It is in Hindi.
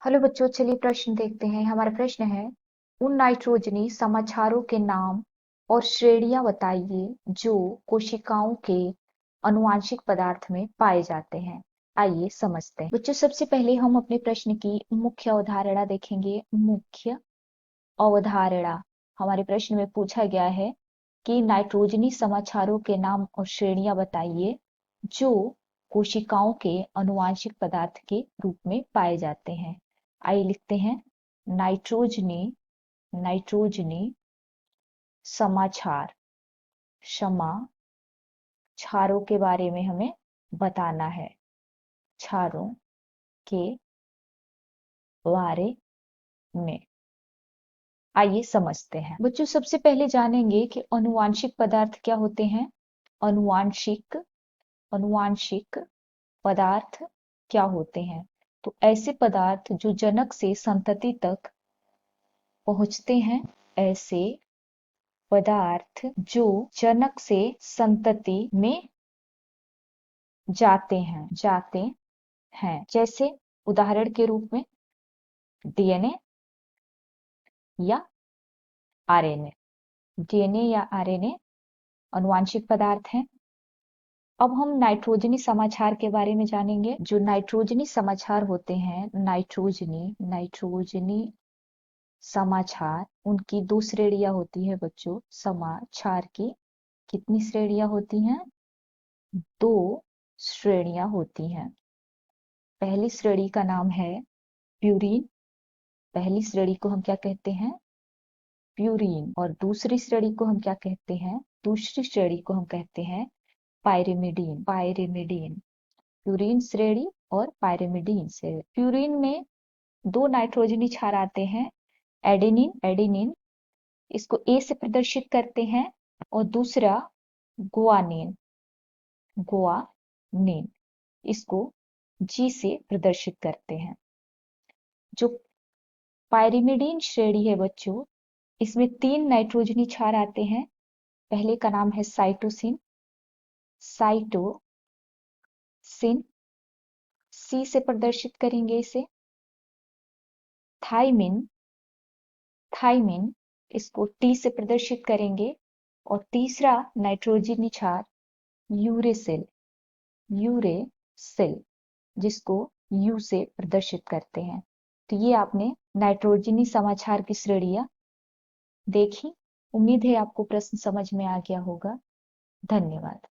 हेलो बच्चों, चलिए प्रश्न देखते हैं। हमारा प्रश्न है, उन नाइट्रोजनी समाचारों के नाम और श्रेणियां बताइए जो कोशिकाओं के आनुवांशिक पदार्थ में पाए जाते हैं। आइए समझते हैं। बच्चों, सबसे पहले हम अपने प्रश्न की मुख्य अवधारणा देखेंगे। मुख्य अवधारणा हमारे प्रश्न में पूछा गया है कि नाइट्रोजनी समाचारों के नाम और श्रेणियां बताइए जो कोशिकाओं के आनुवांशिक पदार्थ के रूप में पाए जाते हैं। आइए लिखते हैं, नाइट्रोजनी नाइट्रोजनी समाचार क्षारों के बारे में हमें बताना है। क्षारों के बारे में आइए समझते हैं। बच्चों, सबसे पहले जानेंगे कि आनुवांशिक पदार्थ क्या होते हैं। अनुवांशिक अनुवांशिक पदार्थ क्या होते हैं? तो ऐसे पदार्थ जो जनक से संतति तक पहुंचते हैं। ऐसे पदार्थ जो जनक से संतति में जाते हैं। जैसे उदाहरण के रूप में डीएनए या आरएनए। डीएनए या आरएनए आनुवांशिक पदार्थ हैं। अब हम नाइट्रोजनी समाचार के बारे में जानेंगे। जो नाइट्रोजनी समाचार होते हैं, नाइट्रोजनी समाचार, उनकी दो श्रेणियां होती है बच्चों। समाचार की कितनी श्रेणियां होती हैं? दो श्रेणियां होती हैं। पहली श्रेणी का नाम है प्यूरीन। पहली श्रेणी को हम क्या कहते हैं? प्यूरीन। और दूसरी श्रेणी को हम क्या कहते हैं? दूसरी श्रेणी को हम कहते हैं पायरिमिडीन। प्यूरीन श्रेणी और पायरिमिडीन श्रेणी। प्यूरीन में दो नाइट्रोजनी क्षार आते हैं, एडेनिन, इसको ए से प्रदर्शित करते हैं, और दूसरा गुआनिन, इसको जी से प्रदर्शित करते हैं। जो पायरिमिडीन श्रेणी है बच्चों, इसमें तीन नाइट्रोजनी क्षार आते हैं। पहले का नाम है साइटोसिन, सी से प्रदर्शित करेंगे इसे। थाइमिन, इसको टी से प्रदर्शित करेंगे। और तीसरा नाइट्रोजनी क्षार यूरेसिल, जिसको यू से प्रदर्शित करते हैं। तो ये आपने नाइट्रोजनी समाचार की श्रेणियां देखी। उम्मीद है आपको प्रश्न समझ में आ गया होगा। धन्यवाद।